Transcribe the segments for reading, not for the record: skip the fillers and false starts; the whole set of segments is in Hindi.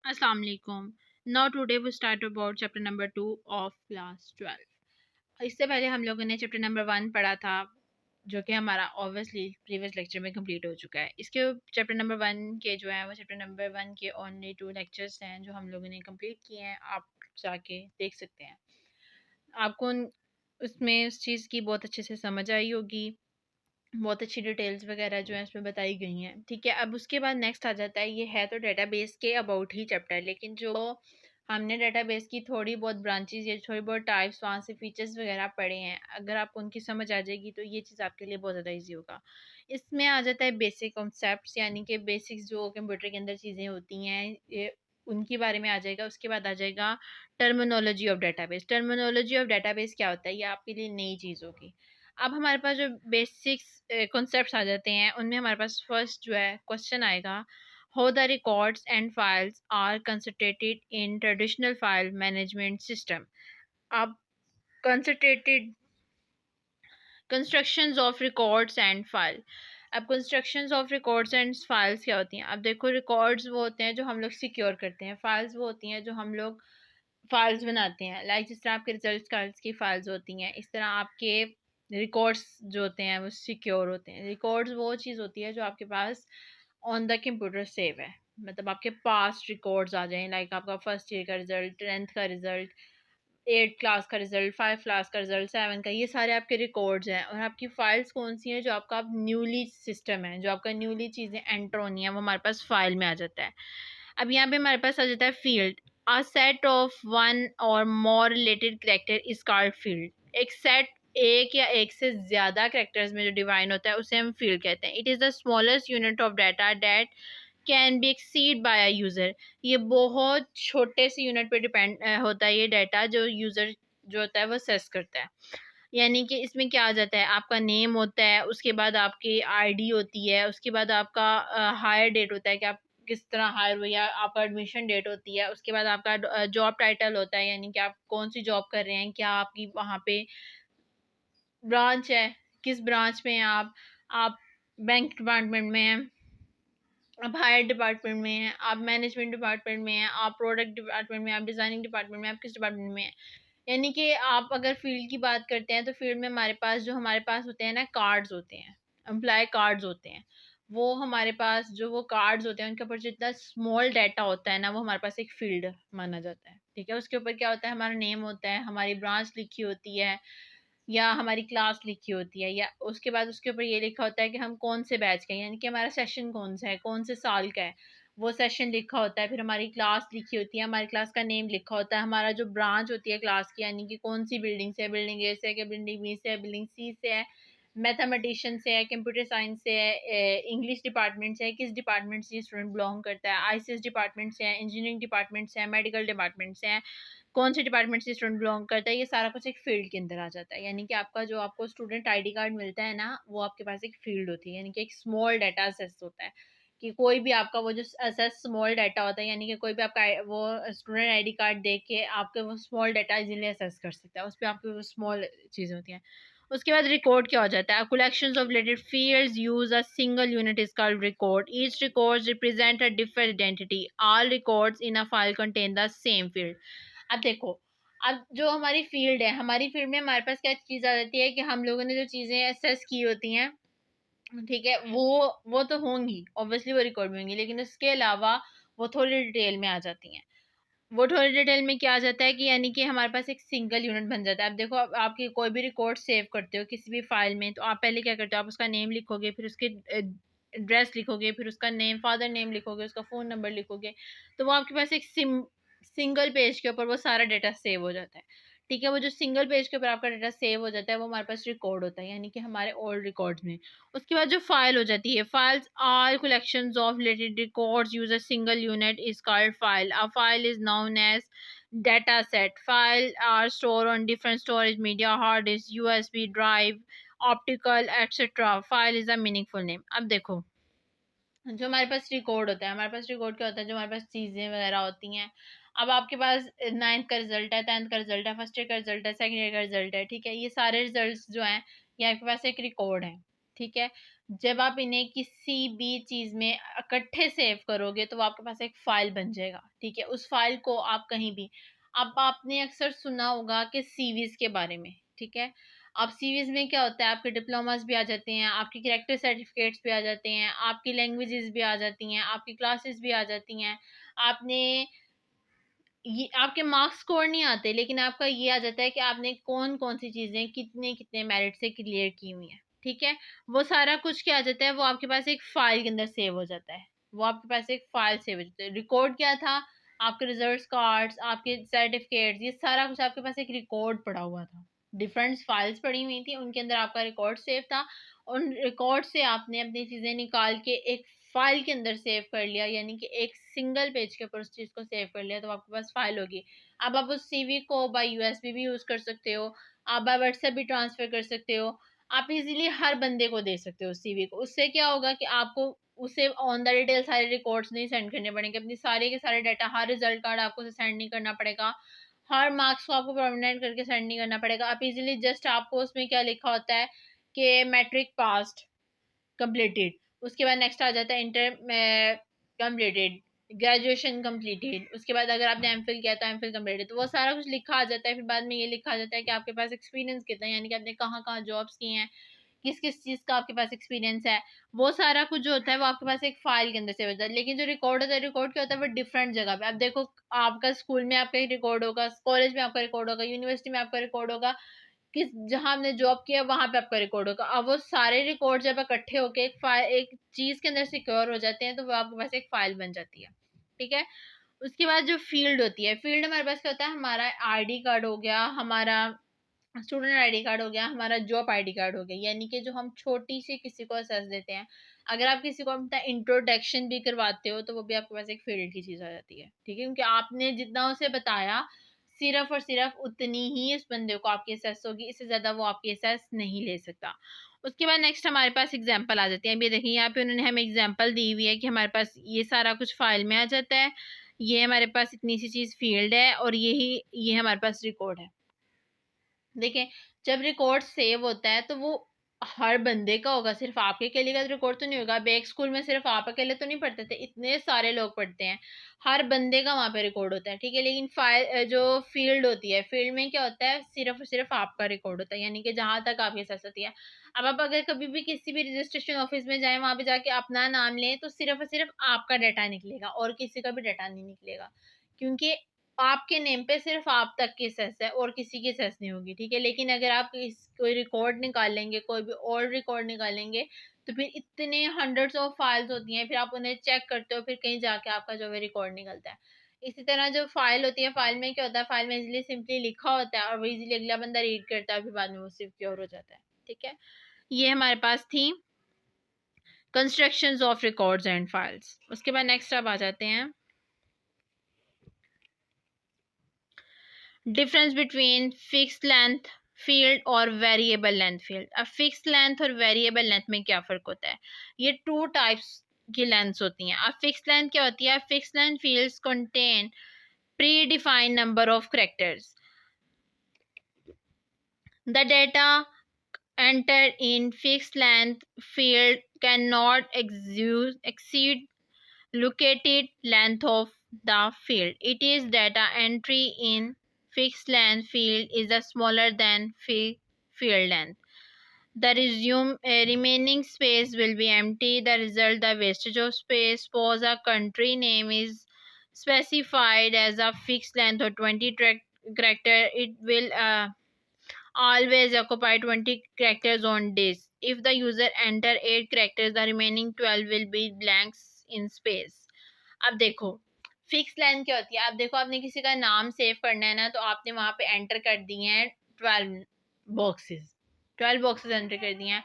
Assalamu alaikum. Now today we start about chapter number 2 of class 12. इससे पहले हम लोगों ने चैप्टर नंबर 1 पढ़ा था, जो कि हमारा ऑब्वियसली प्रीवियस लेक्चर में कंप्लीट हो चुका है। इसके चैप्टर नंबर 1 के जो है वो चैप्टर नंबर 1 के ओनली 2 लेक्चर्स हैं जो हम लोगों ने कंप्लीट किए हैं। आप जाके देख सकते हैं। आपको उसमें उस चीज़ की बहुत अच्छे से समझ आई होगी, बहुत अच्छी डिटेल्स वगैरह जो है उसमें बताई गई हैं। ठीक है, अब उसके बाद नेक्स्ट आ जाता है, ये है तो डेटाबेस के अबाउट ही चैप्टर, लेकिन जो हमने डेटाबेस की थोड़ी बहुत ब्रांचेस या थोड़ी बहुत टाइप्स वहाँ से फीचर्स वगैरह पढ़े हैं, अगर आपको उनकी समझ आ जाएगी तो ये चीज़ आपके लिए बहुत ज़्यादा ईजी होगा। इसमें आ जाता है बेसिक कॉन्सेप्ट्स, यानी कि बेसिक्स जो कंप्यूटर के अंदर चीज़ें होती हैं, ये उनके बारे में आ जाएगा। उसके बाद आ जाएगा terminology of database. Terminology of database क्या होता है, ये आपके लिए नई चीज़ होगी। अब हमारे पास जो बेसिक्स कॉन्सेप्ट्स आ जाते हैं, उनमें हमारे पास फर्स्ट जो है क्वेश्चन आएगा, how the records and files are concentrated in traditional file management system. अब concentrated constructions of records and file. अब constructions of records and files क्या होती हैं? अब देखो, रिकॉर्ड्स वो होते हैं जो हम लोग सिक्योर करते हैं, फाइल्स वो होती हैं जो हम लोग फाइल्स बनाते हैं। लाइक जिस तरह आपके रिजल्ट कार्ड्स की फाइल्स होती हैं, इस तरह आपके रिकॉर्ड्स जो होते हैं वो सिक्योर होते हैं। रिकॉर्ड्स वो चीज़ होती है जो आपके pass on the computer save है, मतलब आपके पास रिकॉर्ड्स आ जाएं, लाइक आपका फर्स्ट ईयर का रिजल्ट, 10th का रिजल्ट, 8 क्लास का रिजल्ट, 5 क्लास का रिजल्ट, 7 का, ये सारे आपके रिकॉर्ड्स हैं। और आपकी फाइल्स कौन सी हैं? जो आपका न्यूली सिस्टम है, जो आपका न्यूली चीज़ें एंटर होनी है, वो हमारे पास फाइल में आ जाता है। अब यहाँ पे हमारे पास आ जाता है field. A set of one or more related character is called field. एक सेट, एक या एक से ज़्यादा करेक्टर्स में जो डिवाइन होता है उसे हम फील्ड कहते हैं। It is the smallest unit of data that can be accessed by a user. ये बहुत छोटे से यूनिट पे डिपेंड होता है ये डाटा, जो यूज़र जो होता है वो सेस करता है। यानी कि इसमें क्या आ जाता है, आपका नेम होता है, उसके बाद आपकी आईडी होती है, उसके बाद आपका हायर डेट होता है कि आप किस तरह हायर हुए, या आपका एडमिशन डेट होती है, उसके बाद आपका जॉब टाइटल होता है, यानी कि आप कौन सी जॉब कर रहे हैं, क्या आपकी वहाँ पे ब्रांच है, किस ब्रांच में हैं आप बैंक डिपार्टमेंट में हैं, आप हायर डिपार्टमेंट में हैं, आप मैनेजमेंट डिपार्टमेंट में हैं, आप प्रोडक्ट डिपार्टमेंट में, आप डिज़ाइनिंग डिपार्टमेंट में, आप किस डिपार्टमेंट में हैं। यानी कि आप अगर फील्ड की बात करते हैं तो फील्ड में हमारे पास होते हैं ना, कार्ड्स होते हैं, एम्प्लॉय कार्ड्स होते हैं। वो हमारे पास जो वो कार्ड्स होते हैं उनके ऊपर जितना स्मॉल डाटा होता है ना, वो हमारे पास एक फील्ड माना जाता है। ठीक है, उसके ऊपर क्या होता है, हमारा नेम होता है, हमारी ब्रांच लिखी होती है, या हमारी क्लास लिखी होती है, या उसके बाद उसके ऊपर ये लिखा होता है कि हम कौन से बैच के हैं, यानी कि हमारा सेशन कौन सा है, कौन से साल का है, वो सेशन लिखा होता है। फिर हमारी क्लास लिखी होती है, हमारी क्लास का नेम लिखा होता है, हमारा जो ब्रांच होती है क्लास की, यानी कि कौन सी बिल्डिंग से है, बिल्डिंग ए से है कि बिल्डिंग बी से है, बिल्डिंग सी से है, मैथमेटिशियन से है, कंप्यूटर साइंस से है, इंग्लिश डिपार्टमेंट से है, किस डिपार्टमेंट से स्टूडेंट बिलोंग करता है, आईसीएस डिपार्टमेंट से है, इंजीनियरिंग डिपार्टमेंट से है, मेडिकल डिपार्टमेंट से है, कौन से डिपार्टमेंट से स्टूडेंट बिलोंग करता है, ये सारा कुछ एक फील्ड के अंदर आ जाता है। यानी कि आपका जो आपको स्टूडेंट आईडी कार्ड मिलता है ना, वो आपके पास एक फील्ड होती है, यानी कि एक स्मॉल डाटा सेस होता है। कि कोई भी आपका वो जो सेस स्मॉल डाटा होता है, यानी कि कोई भी आपका वो स्टूडेंट आईडी कार्ड देख के आपके वो स्मॉल डाटा इजीली असेस कर सकता है, उस पर आपकी वो स्मॉल चीज़ें होती हैं। उसके बाद रिकॉर्ड क्या हो जाता है, collections of related fields use a single unit is called record. Each record represent a different identity. All records in a file contain the same field. अब देखो, अब जो हमारी फील्ड है, हमारी फील्ड में हमारे पास क्या चीज़ आ जाती है कि हम लोगों ने जो चीज़ें असेस की होती हैं, ठीक है, वो तो होंगी, ऑब्वियसली वो रिकॉर्ड में होंगी, लेकिन उसके अलावा वो थोड़ी डिटेल में आ जाती हैं। वो थोड़ी डिटेल में क्या आ जाता है कि यानी कि हमारे पास एक सिंगल यूनिट बन जाता है। अब देखो, अब आपकी कोई भी रिकॉर्ड सेव करते हो किसी भी फाइल में, तो आप पहले क्या करते हो, आप उसका नेम लिखोगे, फिर उसके एड्रेस लिखोगे, फिर उसका नेम, फादर नेम लिखोगे, उसका फ़ोन नंबर लिखोगे, तो वो आपके पास एक सिंगल पेज के ऊपर वो सारा डाटा सेव हो जाता है। ठीक है, वो जो सिंगल पेज के ऊपर आपका डाटा सेव हो जाता है वो हमारे पास रिकॉर्ड होता है, यानी कि हमारे ओल्ड रिकॉर्ड्स में। उसके बाद जो फाइल हो जाती है, files are collections of related records use a single unit is called file. A file is known as data set. Files are stored on different storage media, hard disk, USB drive, optical, etc. File is a meaningful name. अब देखो, जो हमारे पास रिकॉर्ड होता है, हमारे पास रिकॉर्ड क्या होता है, जो हमारे पास चीज़ें वगैरह होती हैं। अब आपके पास 9th का रिजल्ट है, 10th का रिजल्ट है, फर्स्ट ईयर का रिजल्ट है, सेकंड ईयर का रिजल्ट है, ठीक है, ये सारे रिजल्ट्स जो हैं ये आपके पास एक रिकॉर्ड है। ठीक है, जब आप इन्हें किसी भी चीज़ में इकट्ठे सेव करोगे तो वो आपके पास एक फ़ाइल बन जाएगा, ठीक है? उस फ़ाइल को आप कहीं भी, अब आपने अक्सर सुना होगा कि सीवीज़ के बारे में, ठीक है? अब सीवीज़ में क्या होता है, आपके डिप्लोमास भी आ जाते हैं, आपके कैरेक्टर सर्टिफ़िकेट्स भी आ जाते हैं, आपकी लैंग्वेजेज़ भी आ जाती हैं, आपकी क्लासेस भी आ जाती हैं। आपने ये आपके मार्क्स स्कोर नहीं आते, लेकिन आपका ये आ जाता है कि आपने कौन-कौन सी चीज़ें कितने-कितने मेरिट से क्लियर की हुई हैं, ठीक है? वो सारा कुछ क्या आ जाता है, वो आपके पास एक फ़ाइल के अंदर सेव हो जाता है। वो आपके पास एक फ़ाइल सेव हो जाता है। रिकॉर्ड क्या था? आपके रिज़ल्ट्स कार्ड्स, आपके सर्टिफ़िकेट्स, ये सारा कुछ आपके पास एक रिकॉर्ड पड़ा हुआ था। डिफरेंट फ़ाइल्स पड़ी हुई थी, उनके अंदर आपका रिकॉर्ड सेव था। उन रिकॉर्ड से आपने अपनी चीज़ें निकाल के एक फ़ाइल के अंदर सेव कर लिया, यानी कि एक सिंगल पेज के ऊपर उस चीज़ को सेव कर लिया, तो आपके पास फ़ाइल होगी। अब आप उस सीवी को बाय यूएसबी भी यूज़ कर सकते हो, आप बाय व्हाट्सएप भी ट्रांसफ़र कर सकते हो, आप इज़िली हर बंदे को दे सकते हो उस सीवी को। उससे क्या होगा कि आपको उसे ऑन द डिटेल सारे रिकॉर्ड्स नहीं सेंड करने पड़ेंगे, अपनी सारे के सारे डाटा, हर रिज़ल्ट कार्ड आपको उसे सेंड नहीं करना पड़ेगा, हर मार्क्स को आपको परमानेंट करके सेंड नहीं करना पड़ेगा। आप इज़िली जस्ट आपको उसमें क्या लिखा होता है कि मैट्रिक पास्ड, कंप्लीटेड, उसके बाद नेक्स्ट आ जाता है इंटर कंप्लीटेड, ग्रेजुएशन कंप्लीटेड, उसके बाद अगर आपने एमफिल किया तो एमफिल कंप्लीटेड, तो वो सारा कुछ लिखा आ जाता है। फिर बाद में ये लिखा आ जाता है कि आपके पास एक्सपीरियंस कितना है, यानी कि आपने कहाँ-कहाँ जॉब्स की हैं, किस-किस चीज़ का आपके पास एक्सपीरियंस है। वो सारा कुछ जो होता है वो आपके पास एक फ़ाइल के अंदर सेव होता है। लेकिन जो रिकॉर्ड होता है, रिकॉर्ड क्या होता है, वो डिफरेंट जगह पे। अब देखो, आपका स्कूल में आपका एक रिकॉर्ड होगा, कॉलेज में आपका रिकॉर्ड होगा, यूनिवर्सिटी में आपका रिकॉर्ड होगा, किस जहाँ हमने जॉब किया वहाँ पे आपका रिकॉर्ड होगा। अब वो सारे रिकॉर्ड जब इकट्ठे होके एक चीज़ के अंदर सिक्योर हो जाते हैं, तो वो आपके पास एक फ़ाइल बन जाती है, ठीक है? उसके बाद जो फ़ील्ड होती है, फ़ील्ड हमारे पास क्या होता है, हमारा आईडी कार्ड हो गया, हमारा स्टूडेंट आईडी कार्ड हो गया, हमारा जॉब आईडी कार्ड हो गया, यानी कि जो हम छोटी सी किसी को असेस देते हैं। अगर आप किसी को अपना इंट्रोडक्शन भी करवाते हो तो वो भी आपके पास एक फील्ड की चीज़ आ जाती है, ठीक है? क्योंकि आपने जितना उसे बताया, सिर्फ और सिर्फ उतनी ही उस बंदे को आपकी असेस होगी, इससे ज़्यादा वो आपकी असेस नहीं ले सकता। उसके बाद नेक्स्ट हमारे पास एग्जाम्पल आ जाती है। अब ये देखिए, यहाँ पे उन्होंने हमें एग्जाम्पल दी हुई है कि हमारे पास ये सारा कुछ फाइल में आ जाता है, ये हमारे पास इतनी सी चीज़ फील्ड है और ये हमारे पास रिकॉर्ड है। देखिए, जब रिकॉर्ड सेव होता है तो वो हर बंदे का होगा, सिर्फ आपके अकेले का रिकॉर्ड तो नहीं होगा। अब एक स्कूल में सिर्फ आप अकेले तो नहीं पढ़ते थे, इतने सारे लोग पढ़ते हैं, हर बंदे का वहाँ पे रिकॉर्ड होता है, ठीक है? लेकिन फाइल जो फील्ड होती है, फील्ड में क्या होता है, सिर्फ और सिर्फ आपका रिकॉर्ड होता है, यानी कि जहाँ तक आपकी सेस होती है। अब आप अगर कभी भी किसी भी रजिस्ट्रेशन ऑफिस में जाएं, वहां पे जाके अपना नाम लें, तो सिर्फ और सिर्फ आपका डाटा निकलेगा और किसी का भी डाटा नहीं निकलेगा, क्योंकि आपके नेम पे सिर्फ आप तक की सेस है और किसी की सेस नहीं होगी, ठीक है? लेकिन अगर आप कोई रिकॉर्ड निकालेंगे, कोई भी ओल्ड रिकॉर्ड निकालेंगे, तो फिर इतने हंड्रेड्स ऑफ फाइल्स होती हैं, फिर आप उन्हें चेक करते हो, फिर कहीं जाके आपका जो है रिकॉर्ड निकलता है। इसी तरह जो फाइल होती है, फाइल में क्या होता है, फाइल में इजीली सिंपली लिखा होता है और वो इजीली अगला बंदा रीड करता है, फिर बाद में वो सिक्योर हो जाता है, ठीक है? ये हमारे पास थी constructions of records and files. उसके बाद नेक्स्ट अब आ जाते हैं difference between fixed length field और वेरिएबल लेंथ फील्ड। अब फिक्स्ड लेंथ और वेरिएबल लेंथ में क्या फ़र्क होता है? ये टू टाइप्स की लेंथ्स होती हैं। अब फिक्स्ड लेंथ क्या होती है? Fixed length fields contain pre defined number of characters. The data entered in fixed length field cannot exceed located length of the field. It is data entry in fixed length field is a smaller than field length. The remaining space will be empty. The result, the wastage of space. Suppose a country name is specified as a fixed length of 20 character. It will always occupy 20 characters on disk. If the user enter 8 characters, the remaining 12 will be blanks in space. अब देखो, फिक्स लेंथ क्या होती है? अब देखो, आपने किसी का नाम सेव करना है ना, तो आपने वहां पे एंटर कर दिए हैं 12 बॉक्सेस, 12 बॉक्सेस एंटर कर दिए हैं।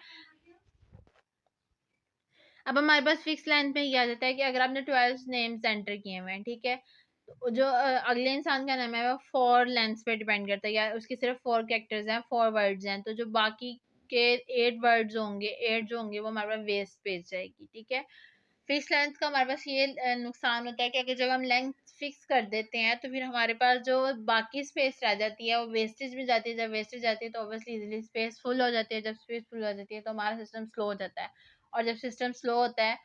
अब हमारे पास फिक्स लेंथ में ये आ जाता है कि अगर आपने 12 नेम्स एंटर किए हुए हैं, ठीक है, तो जो अगले इंसान का नाम है वो 4 लेंथ्स पे डिपेंड करता है, या उसके सिर्फ 4 कैरेक्टर्स हैं, 4 वर्ड्स हैं, तो जो बाकी के 8 वर्ड्स होंगे, 8 जो होंगे वो हमारे पास वेस्ट पेज जाएगी, ठीक है? फिक्स लेंथ का हमारे पास ये नुकसान होता है कि अगर जब हम लेंथ फिक्स कर देते हैं, तो फिर हमारे पास जो बाकी स्पेस रह जाती है वो वेस्टेज भी जाती है। जब वेस्टेज जाती है तो ऑब्वियसली इजीली स्पेस फुल हो जाती है। जब स्पेस फुल हो जाती है तो हमारा सिस्टम स्लो हो जाता है और जब सिस्टम स्लो होता है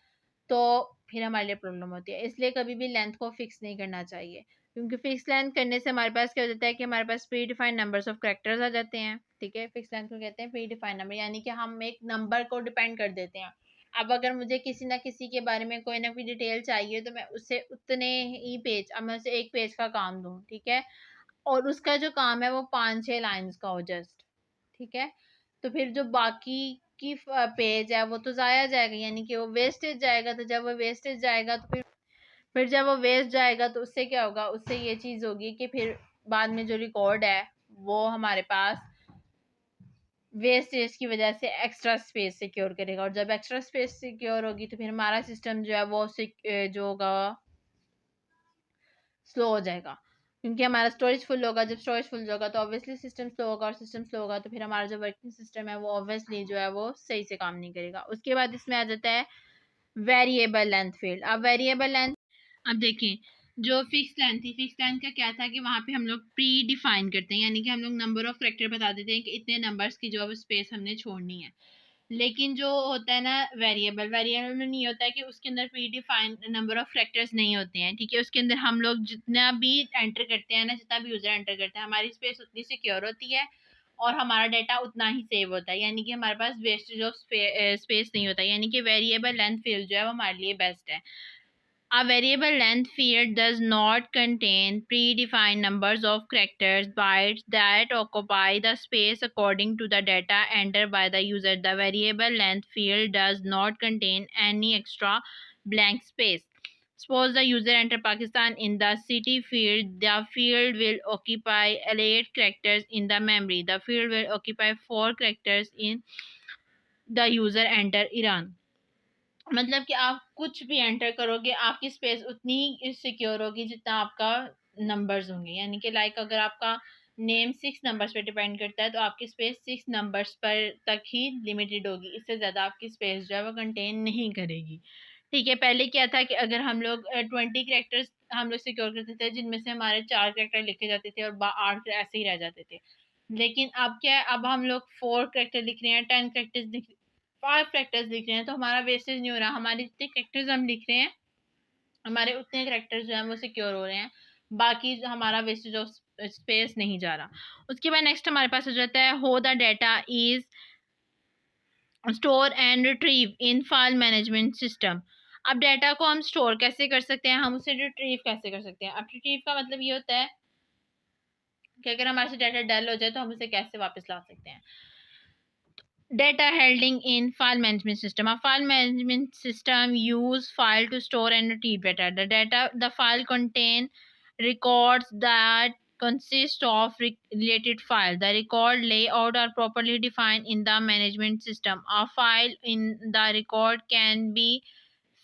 तो फिर हमारे लिए प्रॉब्लम होती है। इसलिए कभी भी लेंथ को फिक्स नहीं करना चाहिए, क्योंकि फिक्स लेंथ करने से हमारे पास क्या हो जाता है कि हमारे पास pre defined numbers of characters आ जाते हैं। ठीक है, फिक्स लेंथ को कहते हैं प्री डिफाइंड नंबर, यानी कि हम एक नंबर को डिपेंड कर देते हैं। अब अगर मुझे किसी ना किसी के बारे में कोई ना कोई डिटेल चाहिए तो मैं उससे उतने ही पेज, अब मैं उसे एक पेज का काम दूँ, ठीक है, और उसका जो काम है वो 5-6 लाइन्स का हो जस्ट, ठीक है, तो फिर जो बाकी की पेज है वो तो जाया जाएगा, यानी कि वो वेस्टेज जाएगा। तो जब वो वेस्टेज जाएगा तो फिर जब वो वेस्ट जाएगा तो उससे क्या होगा, उससे ये चीज़ होगी कि फिर बाद में जो रिकॉर्ड है वो हमारे पास वेस्टेज की वजह से एक्स्ट्रा स्पेस सिक्योर करेगा, और जब एक्स्ट्रा स्पेस सिक्योर होगी तो फिर हमारा सिस्टम जो है वो जो होगा स्लो हो जाएगा, क्योंकि हमारा स्टोरेज फुल होगा। जब स्टोरेज फुल होगा तो ऑब्वियसली सिस्टम स्लो होगा, और सिस्टम स्लो होगा तो फिर हमारा जो वर्किंग सिस्टम है वो ऑब्वियसली जो है वो सही से काम नहीं करेगा। उसके बाद इसमें आ जाता है वेरिएबल लेंथ फील्ड। अब वेरिएबल लेंथ, अब देखें, जो फिक्स लेंथ थी, फिक्स लेंथ का क्या था कि वहाँ पे हम लोग प्री डिफाइन करते हैं, यानी कि हम लोग नंबर ऑफ कैरेक्टर बता देते हैं कि इतने नंबर्स की जो है स्पेस हमने छोड़नी है। लेकिन जो होता है ना वेरिएबल, वेरिएबल में नहीं होता है कि उसके अंदर pre defined number of factors नहीं होते हैं। ठीक है, उसके अंदर हम लोग जितना भी एंटर करते हैं ना, जितना भी यूजर एंटर करते हैं, हमारी स्पेस उतनी सिक्योर होती है और हमारा डाटा उतना ही सेव होता है, यानी कि हमारे पास वेस्टेज ऑफ स्पेस नहीं होता, यानी कि वेरिएबल लेंथ फील्ड जो है वो हमारे लिए बेस्ट है। A variable length field does not contain predefined numbers of characters, bytes that occupy the space according to the data entered by the user. The variable length field does not contain any extra blank space. Suppose the user enter Pakistan in the city field. The field will occupy 8 characters in the memory. The field will occupy 4 characters in the user enter Iran. मतलब कि आप कुछ भी एंटर करोगे आपकी स्पेस उतनी ही सिक्योर होगी जितना आपका नंबर्स होंगे, यानी कि लाइक अगर आपका नेम 6 नंबर्स पे डिपेंड करता है तो आपकी स्पेस 6 नंबर्स पर तक ही लिमिटेड होगी, इससे ज़्यादा आपकी स्पेस जो है वो कंटेन नहीं करेगी। ठीक है, पहले क्या था कि अगर हम लोग 20 करेक्टर्स हम लोग सिक्योर करते थे, जिनमें से हमारे 4 करेक्टर लिखे जाते थे और 8 ऐसे ही रह जाते थे। लेकिन अब क्या है, अब हम लोग 4 करेक्टर लिख रहे हैं, 10 करेक्टर्स लिख 5 करेक्टर्स लिख रहे हैं, तो हमारा वेस्टेज नहीं हो रहा। हमारे जितने करेक्टर्स हम लिख रहे हैं, हमारे उतने करेक्टर्स जो हैं वो सिक्योर हो रहे हैं, बाकी जो हमारा वेस्टेज ऑफ स्पेस नहीं जा रहा। उसके बाद नेक्स्ट हमारे पास हो जाता है हो the data is store and retrieve in file management system. अब डाटा को हम स्टोर कैसे कर सकते हैं, हम उसे रिट्रीव कैसे कर सकते हैं। अब रिट्रीव का मतलब ये होता है कि अगर हमारे से डाटा डल हो जाए तो हम उसे कैसे वापस ला सकते हैं। Data holding in file management system. A file management system use file to store and retrieve data. The file contain records that consist of related file. The record layout are properly defined in the management system. A file in the record can be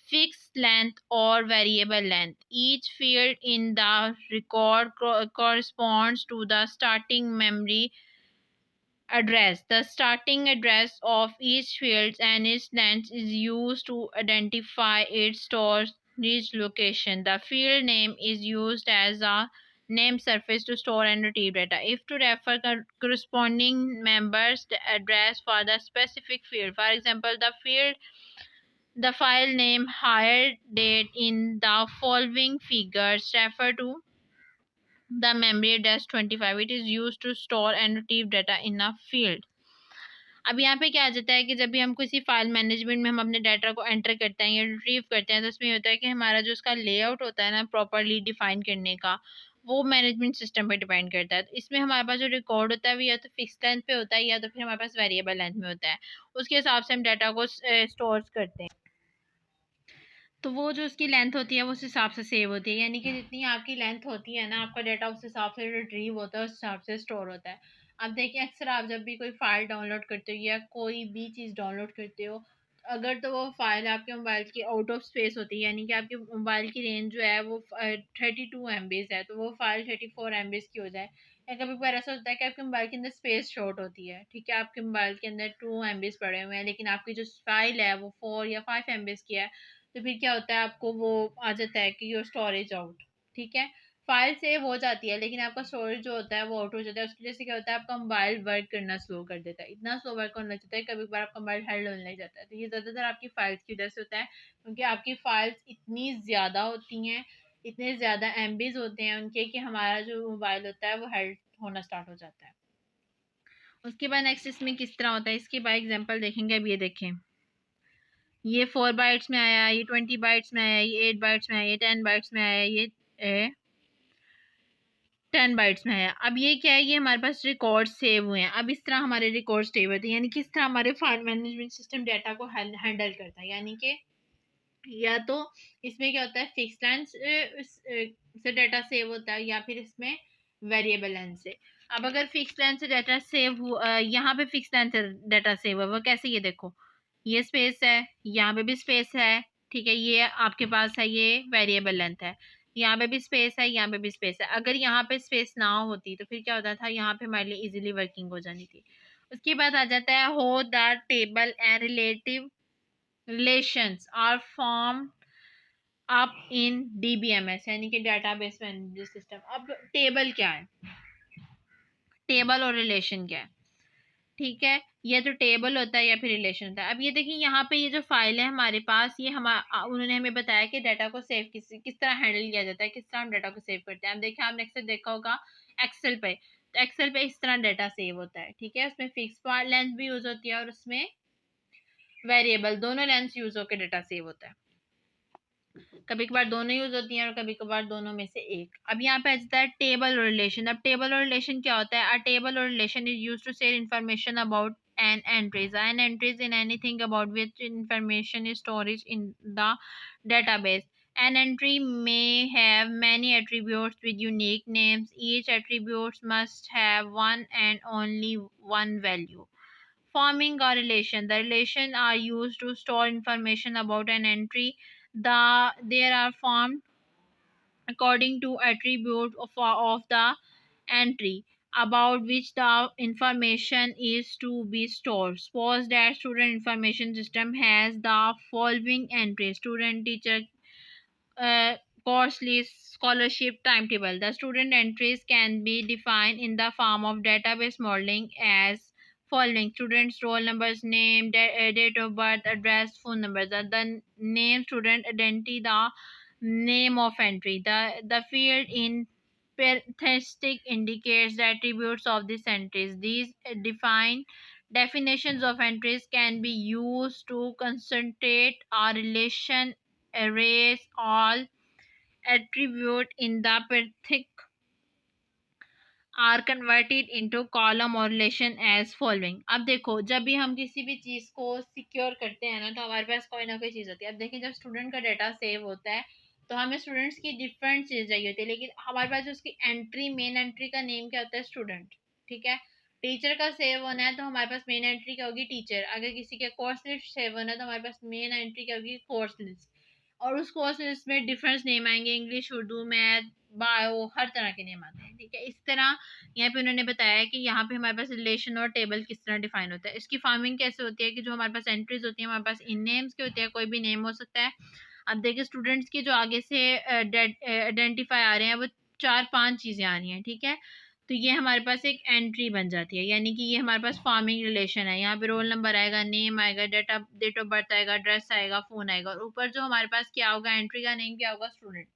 fixed length or variable length. Each field in the record corresponds to the starting memory address. The starting address of each field and its length is used to identify its storage location. The field name is used as a name surface to store and retrieve data. If to refer corresponding members the address for the specific field. For example, the file name hire date in the following figures refer to the memory address 25. It is used to store and retrieve data in a field. अब यहाँ पे क्या आ जाता है कि जब भी हम किसी फाइल मैनेजमेंट में हम अपने डाटा को एंटर करते हैं या रिट्रीव करते हैं, तो उसमें होता है कि हमारा जो उसका लेआउट होता है ना प्रॉपरली डिफाइन करने का, वो मैनेजमेंट सिस्टम पे डिपेंड करता है। तो इसमें हमारे पास जो रिकॉर्ड होता है वो या तो फिक्स लेंथ पे होता है या तो फिर हमारे पास वेरिएबल लेंथ में होता है, उसके हिसाब से हम डाटा को स्टोर करते हैं। तो वो जो उसकी लेंथ होती है वो उस हिसाब से सेव होती है, यानी कि जितनी आपकी लेंथ होती है ना आपका डाटा उस हिसाब से रिट्रीव होता है, उस हिसाब से स्टोर होता है। अब देखिए अक्सर आप जब भी कोई फाइल डाउनलोड करते हो या कोई भी चीज़ डाउनलोड करते हो, अगर तो वो फाइल आपके मोबाइल की आउट ऑफ स्पेस होती है, यानी कि आपके मोबाइल की रेंज जो है वो 32 MB है, तो वो फाइल 34 MB की हो जाए, या कभी कभार ऐसा होता है कि आपके मोबाइल के अंदर स्पेस शॉर्ट होती है। ठीक है, आपके मोबाइल के अंदर 2 MB पड़े हुए हैं लेकिन आपकी जो फाइल है वो 4 या 5 MB की है, तो फिर क्या होता है आपको वो आ जाता है कि योर स्टोरेज आउट। ठीक है, फाइल सेव हो जाती है लेकिन आपका स्टोरेज जो होता है वो आउट हो जाता है। उसकी वजह से क्या होता है, आपका मोबाइल वर्क करना स्लो कर देता है, इतना स्लो वर्क करने लग जाता है, कभी कभार आपका मोबाइल हेल्ड होने लग जाता है। तो ये ज़्यादातर आपकी फाइल्स की वजह से होता है, क्योंकि आपकी फाइल्स इतनी ज़्यादा होती हैं, इतने ज़्यादा एमबीज होते हैं उनके, कि हमारा जो मोबाइल होता है वो हेल्ड होना स्टार्ट हो जाता है। उसके बाद नेक्स्ट इसमें किस तरह होता है, इसके बाय एग्जांपल देखेंगे। अब ये देखें, ये 4 बाइट्स में आया, ये 20 बाइट्स में आया, ये 8 बाइट्स में आया, ये 10 बाइट्स में आया, ये 10 बाइट्स में है। अब ये क्या है, ये हमारे पास रिकॉर्ड सेव हुए हैं। अब इस तरह हमारे रिकॉर्ड सेव होते हैं, यानी कि इस तरह हमारे फाइल मैनेजमेंट सिस्टम डाटा को हैंडल करता है। यानी कि या तो इसमें क्या होता है, फिक्स लाइन से डाटा सेव होता है, या फिर इसमें वेरिएबल लाइन से। अब अगर फिक्स लाइन से डाटा सेव हुआ, यहाँ पे फिक्स लाइन से डाटा सेव हुआ, वो कैसे, ये देखो, ये स्पेस है, यहाँ पे भी स्पेस है, ठीक है, ये आपके पास है, ये वेरिएबल लेंथ है, यहाँ पे भी स्पेस है, यहाँ पे भी स्पेस है। अगर यहाँ पे स्पेस ना होती तो फिर क्या होता था, यहाँ पे हमारे लिए इजीली वर्किंग हो जानी थी। उसके बाद आ जाता है, हो the table and relative relations are form up in DBMS, यानी कि डाटाबेस मैनेजमेंट सिस्टम। अब टेबल क्या है, टेबल और रिलेशन क्या है, ठीक है, या तो टेबल होता है या फिर रिलेशन होता है। अब ये देखिए, यहाँ पे ये जो फाइल है हमारे पास, ये उन्होंने हमें बताया कि डाटा को सेव किस तरह हैंडल किया जाता है, किस तरह हम डाटा को सेव करते हैं। अब देखिए, आपने अक्सर देखा होगा एक्सेल पे, तो एक्सेल पे इस तरह डाटा सेव होता है, ठीक है, उसमें फिक्स लेंथ भी यूज होती है और उसमें वेरिएबल, दोनों लेंथ यूज होकर डाटा सेव होता है। कभी कभार दोनों यूज होती हैं और कभी कभार दोनों में से एक। अब यहाँ पे आ जाता है टेबल और रिलेशन। अब टेबल और रिलेशन क्या होता है, अ टेबल और relation is used to share information about an entries. An entries in anything about which information is stored in the database. An entry may have many attributes with unique names. Each attribute must have one and only one value. Forming a relation. The relation are used to store information about an entry. There are formed according to attribute of the entry about which the information is to be stored. Suppose that student information system has the following entries: student, teacher, uh, course list, scholarship, timetable. The student entries can be defined in the form of database modeling as following: students, roll numbers, name, date of birth, address, phone number. The name, student identity, the name of entry. The field in parenthetic indicates the attributes of these entries. These defined definitions of entries can be used to concentrate a relation, erase all attribute in the parenthetic are converted into column or relation as following. अब देखो, जब भी हम किसी भी चीज़ को सिक्योर करते हैं ना, तो हमारे पास कोई ना कोई चीज़ होती है। अब देखिए, जब स्टूडेंट का डाटा सेव होता है तो हमें स्टूडेंट्स की डिफरेंट चीज़ चाहिए होती है, लेकिन हमारे पास जो उसकी एंट्री, मेन एंट्री का नेम क्या होता है, स्टूडेंट, ठीक है। टीचर का सेव होना है तो हमारे पास मेन एंट्री क्या होगी, टीचर। अगर किसी का कोर्स लिस्ट सेव होना है तो हमारे पास मेन एंट्री क्या होगी, कोर्स लिस्ट। और उस कोर्स लिस्ट में डिफरेंस नेम आएंगे, इंग्लिश, उर्दू, मैथ, बायो, हर तरह के नेम आते हैं, ठीक है। इस तरह यहाँ पे उन्होंने बताया कि यहाँ पे हमारे पास रिलेशन और टेबल किस तरह डिफाइन होता है। इसकी फार्मिंग कैसे होती है कि जो हमारे पास एंट्रीज होती है, हमारे पास इन नेम्स की होती है, कोई भी नेम हो सकता है। अब देखिए, स्टूडेंट्स के जो आगे से आइडेंटिफाई आ रहे हैं वो 4-5 चीज़ें आ रही हैं, ठीक है। तो ये हमारे पास एक एंट्री बन जाती है, यानी कि ये हमारे पास फार्मिंग रिलेशन है। यहाँ पे रोल नंबर आएगा, नेम आएगा, डेट ऑफ बर्थ आएगा, एड्रेस आएगा, फ़ोन आएगा, और ऊपर जो हमारे पास क्या होगा, एंट्री का नेम क्या होगा, स्टूडेंट।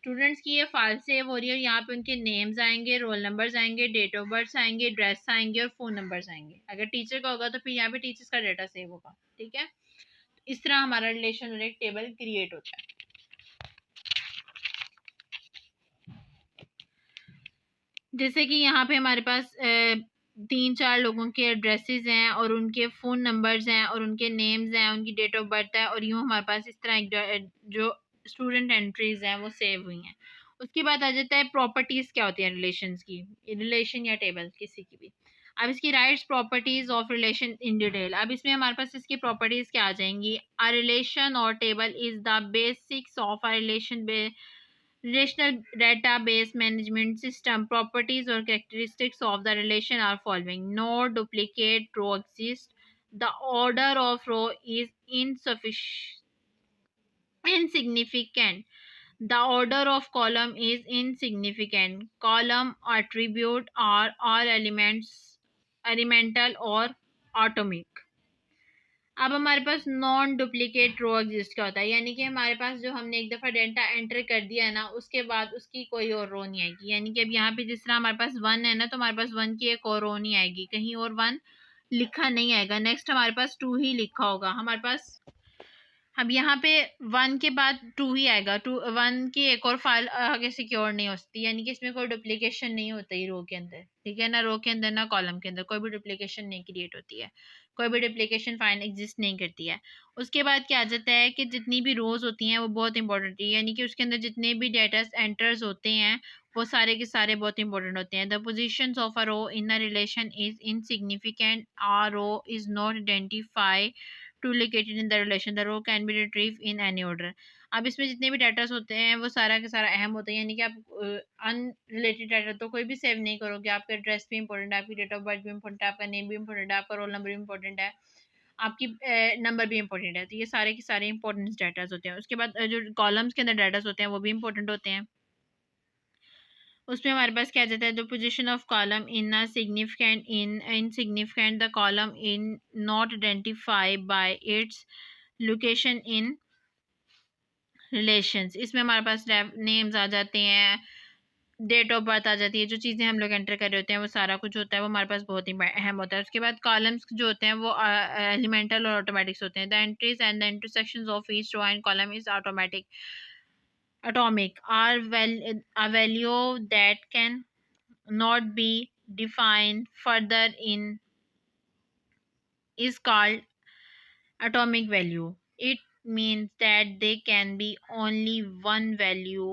स्टूडेंट्स की ये फाइल सेव हो रही है और यहाँ पे उनके नेम्स आएंगे, रोल नंबर्स आएंगे, डेट ऑफ बर्थ आएंगे, एड्रेस आएंगे और फ़ोन नंबर्स आएंगे। अगर टीचर का होगा तो फिर यहाँ पे टीचर्स का डाटा सेव होगा, ठीक है। इस तरह हमारा रिलेशन और एक टेबल क्रिएट होता है। जैसे कि यहाँ पे हमारे पास 3-4 लोगों के एड्रेसेस हैं और उनके फ़ोन नंबर्स हैं और उनके नेम्स हैं, उनकी डेट ऑफ बर्थ है, और यूँ हमारे पास इस तरह एक जो स्टूडेंट एंट्रीज हैं वो सेव हुई हैं। उसके बाद आ जाता है प्रॉपर्टीज़ क्या होती हैं रिलेशंस की, रिलेशन या टेबल किसी की भी। अब इसकी rights, properties of relation in detail. अब इसमें हमारे पास इसकी प्रॉपर्टीज़ क्या आ जाएंगी, अ रिलेशन और table is the basics of a relational database management system. Properties or characteristics of the relation are following: no duplicate row exists, the order of row is insignificant, The order of column is insignificant. Column attribute are all elements elemental or atomic. अब हमारे पास नॉन डुप्लीकेट रो एग्जिस्ट क्या होता है, यानी कि हमारे पास जो हमने एक दफ़ा डेटा एंटर कर दिया है ना, उसके बाद उसकी कोई और रो नहीं आएगी। यानी कि अब यहाँ पे जिस तरह हमारे पास 1 है ना, तो हमारे पास 1 की एक और रो नहीं आएगी, कहीं और 1 लिखा नहीं आएगा। नेक्स्ट हमारे पास 2 ही लिखा होगा हमारे पास। अब यहाँ पे 1 के बाद 2 ही आएगा, 1 की एक और फाइल आगे सिक्योर नहीं हो सकती, यानी कि इसमें कोई डुप्लीकेशन नहीं होता ही रो के अंदर, ठीक है ना। रो के अंदर ना कॉलम के अंदर कोई भी डुप्लीकेशन नहीं क्रिएट होती है, कोई भी डुप्लीकेशन फाइल एग्जिस्ट नहीं करती है। उसके बाद क्या आ जाता है कि जितनी भी रोज होती हैं वो बहुत इंपॉर्टेंट है, यानी कि उसके अंदर जितने भी डेटा एंटर्स होते हैं वो सारे के सारे बहुत इंपॉर्टेंट होते हैं। The position of a row in a relation is insignificant. A row is not identify to located in the relation, the row can be retrieve in any order. अब इसमें जितने भी डाटास होते हैं वो सारा का सारा अहम होता है, यानी कि आप अनरिलेटेड डाटा तो कोई भी सेव नहीं करोगे। आपका एड्रेस भी इंपॉर्टेंट है, आपकी डेट ऑफ बर्थ भी इंपॉर्टेंट है, आपका नेम भी इंपॉर्टेंट है, आपका रोल नंबर भी इंपॉर्टेंट है, आपकी नंबर भी इंपॉर्टेंट है। तो ये सारे के सारे इंपॉर्टेंट डाटास होते हैं। उसके बाद जो कॉलम्स के अंदर डाटास होते हैं वो भी इंपॉर्टेंट होते हैं। उसमें हमारे पास क्या जाता है, the position of column in a significant in insignificant, the column in not identify bye its location in relations. इसमें हमारे पास नेम्स आ जाते हैं, डेट ऑफ बर्थ आ जाती है, जो चीज़ें हम लोग एंटर कर रहे होते हैं वो सारा कुछ होता है, वो हमारे पास बहुत ही अहम होता है। उसके बाद कॉलम्स जो होते हैं वो एलिमेंटल और ऑटोमेटिक्स होते हैं। The entries and the intersections of each row and column is automatic atomic are a value that can not be defined further in is called atomic value. It means that there can be only one value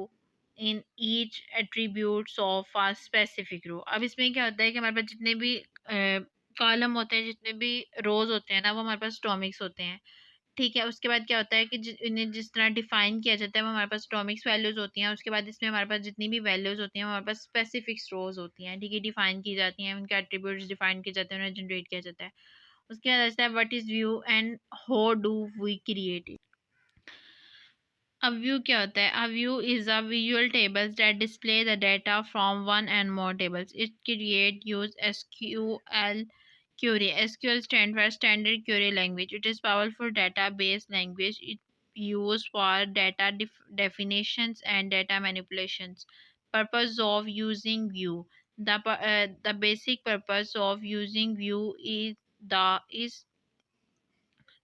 in each attributes of a specific row. अब इसमें क्या होता है कि हमारे पास जितने भी कॉलम होते हैं, जितने भी रोज होते हैं ना, वो हमारे पास एटॉमिक्स होते हैं, ठीक है। उसके बाद क्या होता है कि इन्हें जिस तरह डिफाइन किया जाता है वो हमारे पास एटॉमिक्स वैल्यूज होती हैं। उसके बाद इसमें हमारे पास जितनी भी वैल्यूज होती हैं हमारे पास स्पेसिफिक रोज होती हैं, ठीक है, डिफाइन की जाती हैं, उनके एट्रीब्यूट्स डिफाइन किए जाते हैं, उन्हें जनरेट किया जाता है। उसके बाद आता है what is view and how do we create it. अब व्यू क्या होता है? A view is a visual tables that display the data from one and more tables. It create use SQL query. SQL stands for Standard Query Language. It is powerful database language. It used for data definitions and data manipulations. Purpose of using Vue. The basic purpose of using Vue is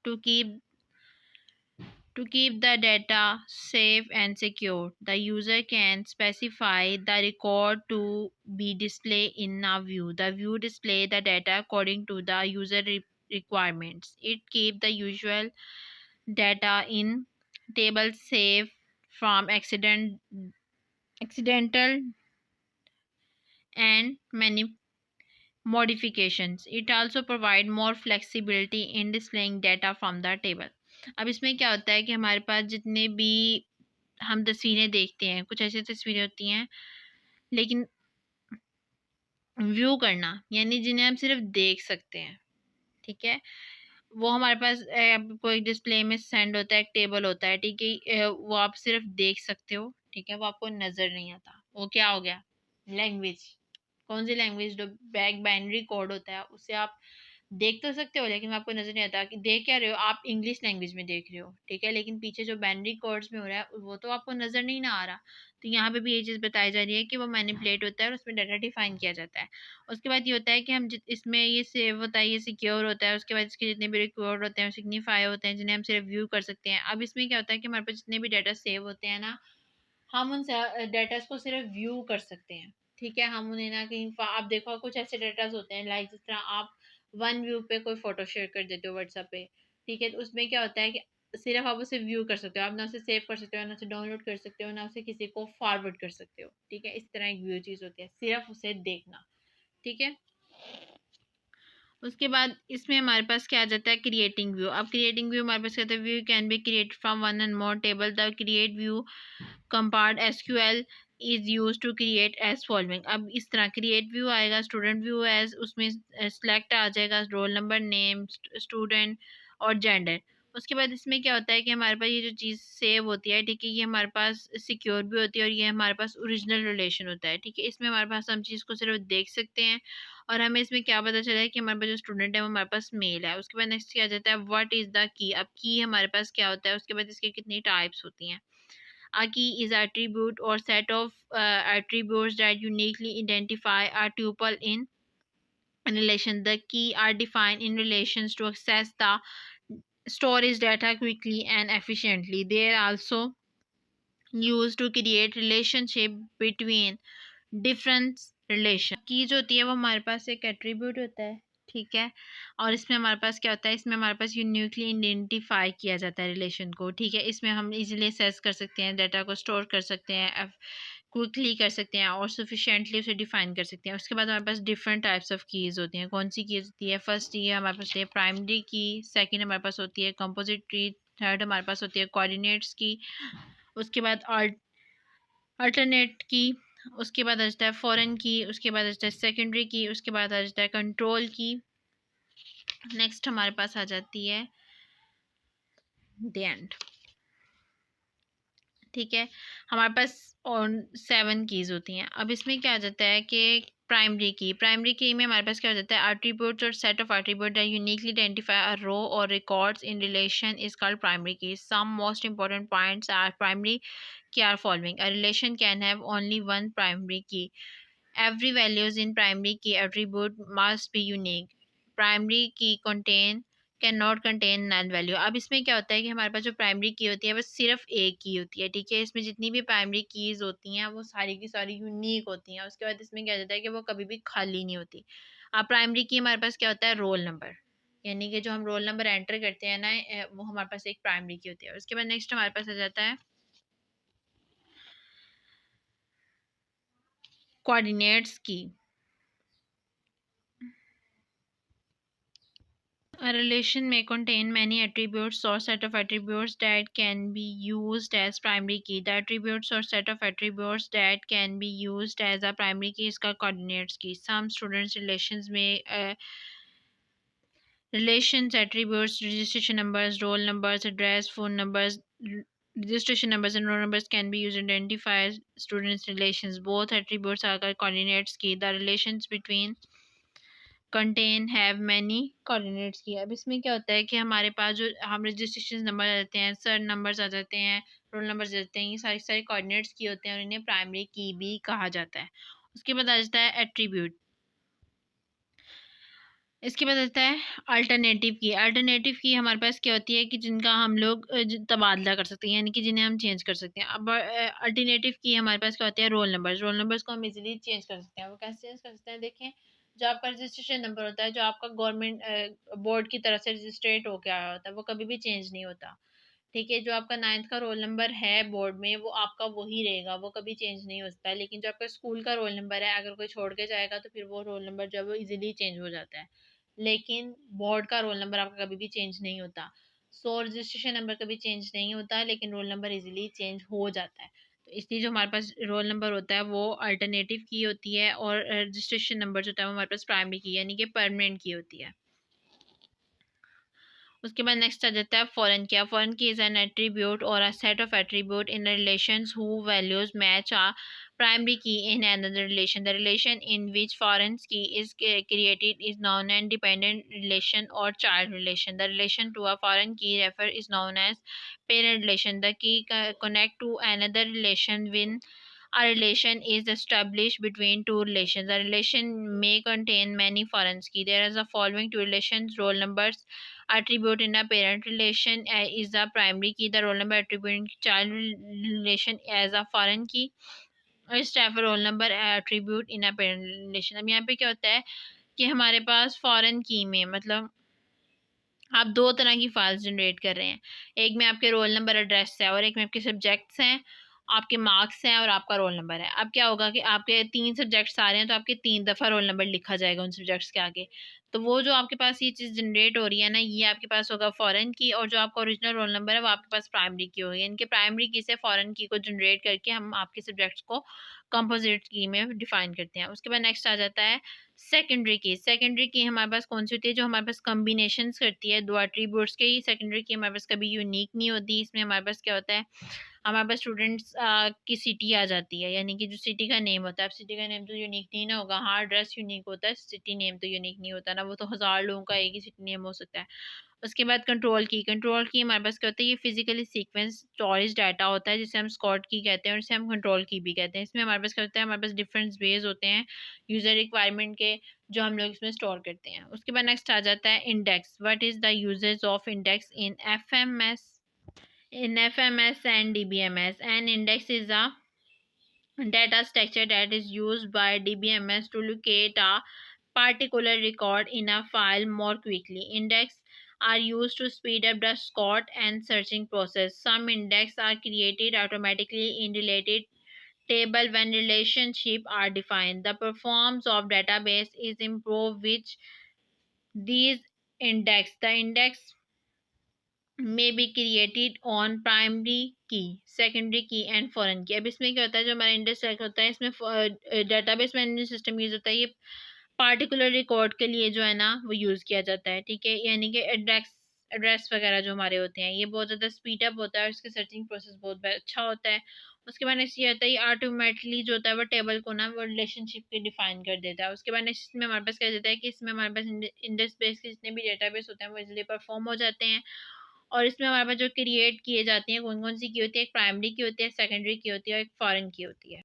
to keep the data safe and secure. The user can specify the record to be displayed in a view. The view display the data according to the user requirements. It keeps the usual data in tables safe from accidental and many modifications. It also provide more flexibility in displaying data from the table. अब इसमें क्या होता है कि हमारे पास जितने भी हम तस्वीरें देखते हैं, कुछ ऐसी तस्वीरें होती हैं लेकिन व्यू करना यानी जिन्हें हम सिर्फ देख सकते हैं, ठीक है, वो हमारे पास कोई डिस्प्ले में सेंड होता है, एक टेबल होता है, ठीक है, वो आप सिर्फ देख सकते हो, ठीक है, वो आपको नज़र नहीं आता। वो क्या हो गया? लैंग्वेज। कौन सी लैंग्वेज? जो बैक बाइनरी कोड होता है उसे आप देख तो सकते हो लेकिन आपको नज़र नहीं आता कि देख क्या रहे हो। आप इंग्लिश लैंग्वेज में देख रहे हो, ठीक है, लेकिन पीछे जो बाइनरी कोड्स में हो रहा है वो तो आपको नज़र नहीं ना आ रहा। तो यहाँ पे भी ये चीज़ बताई जा रही है कि वो मैनिपुलेट होता है और उसमें डाटा डिफाइन किया जाता है। उसके बाद ये होता है कि हम इसमें ये सेव होता है, ये सिक्योर होता है। उसके बाद इसके जितने भी रिकॉर्ड होते हैं सिग्निफाई होते हैं, जिन्हें हम सिर्फ व्यू कर सकते हैं। अब इसमें क्या होता है कि हमारे पास जितने भी डाटा सेव होते हैं ना, हम उन डाटा को सिर्फ व्यू कर सकते हैं, ठीक है। हम उन्हें ना कहीं आप देखो कुछ ऐसे डाटास होते हैं लाइक जिस तरह आप वन व्यू पे कोई फोटो शेयर कर देते हो व्हाट्सएप पे, ठीक है, तो उसमें क्या होता है कि सिर्फ आप उसे व्यू कर सकते हो, आप ना उसे सेव कर सकते हो, ना उसे डाउनलोड कर सकते हो, ना उसे किसी को फॉरवर्ड कर सकते हो, ठीक है। इस तरह एक व्यू चीज़ होती है, सिर्फ उसे देखना, ठीक है। उसके बाद इसमें हमारे पास क्या आ जाता है? Creating view. अब क्रिएटिंग व्यू हमारे पास कहते हैं view can be create from one and more table. The create view command SQL is use to create as following. अब इस तरह क्रिएट व्यू आएगा, स्टूडेंट व्यू एज उसमें सेलेक्ट आ जाएगा रोल नंबर, नेम, स्टूडेंट और जेंडर। उसके बाद इसमें क्या होता है कि हमारे पास ये जो चीज़ सेव होती है, ठीक है, ये हमारे पास सिक्योर भी होती है और ये हमारे पास ओरिजिनल रिलेशन होता है, ठीक है। इसमें हमारे पास हम चीज़ को सिर्फ देख सकते हैं और हमें इसमें क्या पता चला है कि हमारे पास जो स्टूडेंट है वो हमारे पास मेल है। उसके बाद नेक्स्ट क्या आ जाता है, व्हाट इज़ द की। अब की हमारे पास क्या होता है, उसके बाद इसके कितनी टाइप्स होती हैं। A key is attribute or set of attributes that uniquely identify a tuple in relation. The key are defined in relations to access the storage data quickly and efficiently. They are also used to create relationship between difference relation. की जो होती है वो हमारे पास एक एट्रीब्यूट होता है, ठीक है, और इसमें हमारे पास क्या होता है, इसमें हमारे पास यूनिकली आइडेंटिफाई किया जाता है रिलेशन को, ठीक है। इसमें हम इजीली एक्सेस कर सकते हैं, डाटा को स्टोर कर सकते हैं, क्विकली कर सकते हैं और सफिशेंटली उसे डिफाइन कर सकते हैं। उसके बाद हमारे पास डिफरेंट टाइप्स ऑफ कीज़ होती हैं। कौन सी कीज़ होती है, फर्स्ट ये हमारे पास है प्राइमरी की, सेकंड हमारे पास होती है कंपोजिट की, थर्ड हमारे पास होती है कोऑर्डिनेट्स की, उसके बाद अल्टरनेट की, उसके बाद आ जाता है फॉरेन की, उसके बाद आ जाता है सेकेंडरी की, उसके बाद आ जाता है कंट्रोल की। नेक्स्ट हमारे पास आ जाती है द एंड, ठीक है। हमारे पास और 7 कीज़ होती हैं। अब इसमें क्या आ जाता है कि प्राइमरी की में हमारे पास क्या हो जाता है, attributes or set of attribute that uniquely identify a row or records in relation is called primary key. Some most important points are primary key are following. A relation can have only one primary key. Every values in primary key attribute must be unique. Primary key cannot contain null value. अब इसमें क्या होता है कि हमारे पास जो प्राइमरी की होती है बस सिर्फ एक की होती है, ठीक है। इसमें जितनी भी प्राइमरी कीज होती हैं वो सारी की सारी यूनिक होती हैं। उसके बाद इसमें क्या होता है कि वो कभी भी खाली नहीं होती। अब प्राइमरी की हमारे पास क्या होता है, रोल नंबर, यानी कि जो हम रोल नंबर एंटर करते हैं ना, वो हमारे पास एक प्राइमरी की होती है। उसके बाद नेक्स्ट हमारे पास आ जाता है कोऑर्डिनेट्स की। A relation may contain many attributes or set of attributes that can be used as primary key. The attributes or set of attributes that can be used as a primary key is called coordinates key. Some students relations may relations attributes, registration numbers, roll numbers, address, phone numbers, registration numbers and roll numbers can be used to identify students relations. Both attributes are called coordinates key. The relations between contain have many coordinates की। अब इसमें क्या होता है कि हमारे पास जो हम रजिस्ट्रेशन नंबर आ जाते हैं, सर नंबर्स आ जाते हैं, रोल नंबर्स आ जाते हैं, ये सारे सारे कोऑर्डिनेट्स की होते हैं और इन्हें प्राइमरी की भी कहा जाता है। उसके बाद आ जाता है एट्रीब्यूट। इसके बाद आता है अल्टरनेटिव की। अल्टरनेटिव की हमारे पास क्या होती है कि जिनका हम लोग तबादला कर सकते हैं, यानी कि जिन्हें हम चेंज कर सकते हैं। अब अल्टरनेटिव की हमारे पास क्या होता है, रोल नंबर्स को हम इजीली चेंज कर सकते हैं। वो कैसे चेंज कर सकते हैं, देखें, जो आपका रजिस्ट्रेशन नंबर होता है, जो आपका गवर्नमेंट बोर्ड की तरफ से रजिस्ट्रेट होकर आया होता है, वो कभी भी चेंज नहीं होता, ठीक है। जो आपका 9th का रोल नंबर है बोर्ड में वो आपका वही रहेगा, वो कभी चेंज नहीं होता है। लेकिन जो आपका स्कूल का रोल नंबर है, अगर कोई छोड़ के जाएगा तो फिर वो रोल नंबर जो है वो इजीली चेंज हो जाता है। लेकिन बोर्ड का रोल नंबर आपका कभी भी चेंज नहीं होता। सो रजिस्ट्रेशन नंबर कभी चेंज नहीं होता, लेकिन रोल नंबर इजीली चेंज हो जाता है। तो इसलिए जो हमारे पास रोल नंबर होता है वो अल्टरनेटिव की होती है और रजिस्ट्रेशन नंबर जो होता है वो हमारे पास प्राइमरी की यानी कि परमानेंट की होती है। उसके बाद नेक्स्ट आ जाता है फॉरेन की। फॉरेन की इज एन एट्रीब्यूट और a set of attribute in relations who values match a primary key in another relation. The relation in which foreign key is created is known as dependent relation or child relation. The relation to a foreign key refer is known as parent relation. The key connect to another relation when a relation is established between two relations. The relation may contain many foreign key. There is the following two relations: roll numbers attribute in a parent relation is the primary key. The roll number attribute in child relation as a foreign key. इस type roll number attribute in a parent relation. अब यहाँ पे क्या होता है कि हमारे पास फॉरेन की में मतलब आप दो तरह की फाइल्स जनरेट कर रहे हैं। एक में आपके रोल नंबर एड्रेस है और एक में आपके सब्जेक्ट्स हैं आपके मार्क्स हैं और आपका रोल नंबर है। अब क्या होगा कि आपके 3 सब्जेक्ट्स आ रहे हैं, तो आपके 3 दफ़ा रोल नंबर लिखा जाएगा उन सब्जेक्ट्स के आगे। तो वो जो आपके पास ये चीज़ जनरेट हो रही है ना, ये आपके पास होगा फ़ॉरेन की, और जो आपका ओरिजिनल रोल नंबर है वो आपके पास प्राइमरी की होगी। इनके प्राइमरी की से फ़ॉरेन की को जनरेट करके हम आपके सब्जेक्ट्स को कंपोज़िट की में डिफ़ाइन करते हैं। उसके बाद नेक्स्ट आ जाता है सेकेंडरी की। सेकेंडरी की हमारे पास कौन-सी होती है? जो हमारे पास कॉम्बिनेशंस करती है 2 एट्रीब्यूट्स के। सेकेंडरी की हमारे पास कभी यूनिक नहीं होती। इसमें हमारे पास क्या होता है, हमारे पास स्टूडेंट्स की सिटी आ जाती है, यानी कि जो सिटी का नेम होता है। अब सिटी का नेम तो यूनिक नहीं ना होगा, हाँ एड्रेस यूनिक होता है, सिटी नेम तो यूनिक नहीं होता ना, वो तो हज़ार लोगों का एक ही सिटी नेम हो सकता है। उसके बाद कंट्रोल की। कंट्रोल की हमारे पास क्या होता है, ये फिजिकली सीक्वेंस स्टोरेज डाटा होता है, जिसे हम स्कॉट की कहते हैं और इसे हम कंट्रोल की भी कहते हैं। इसमें हमारे पास क्या होता है, हमारे पास डिफरेंट वेज होते हैं यूज़र रिक्वायरमेंट के, जो हम लोग इसमें स्टोर करते हैं। उसके बाद नेक्स्ट आ जाता है index. What is the usages of index in FMS? In FMS and DBMS, an index is a data structure that is used by DBMS to locate a particular record in a file more quickly. Index are used to speed up the sort and searching process. Some index are created automatically in related table when relationship are defined. The performance of database is improved with these index. The index may be created on primary key, secondary key and foreign key। अब इसमें क्या होता है, जो हमारा इंडेक्स सेलेक्ट होता है, इसमें डेटाबेस मैनेजमेंट सिस्टम यूज होता है। ये पार्टिकुलर रिकॉर्ड के लिए जो है ना वो यूज किया जाता है, ठीक है। यानी कि एड्रेस एड्रेस वगैरह जो हमारे होते हैं, ये बहुत ज़्यादा स्पीड अप होता है और इसके सर्चिंग प्रोसेस बहुत अच्छा होता है। उसके बाद नेक्स्ट ये होता है, ये ऑटोमेटिकली जो होता है वो टेबल को ना वो रिलेशनशिप के डिफाइन कर देता है। उसके बाद नेक्स्ट इसमें हमारे पास क्या देता है कि इसमें हमारे पास इंडेक्स बेस के जितने भी डेटाबेस होते हैं वो इजीली परफॉर्म हो जाते हैं। और इसमें हमारे पास जो क्रिएट किए जाती हैं, कौन कौन सी की होती है, एक प्राइमरी की होती है, सेकेंडरी की होती है और एक फॉरेन की होती है।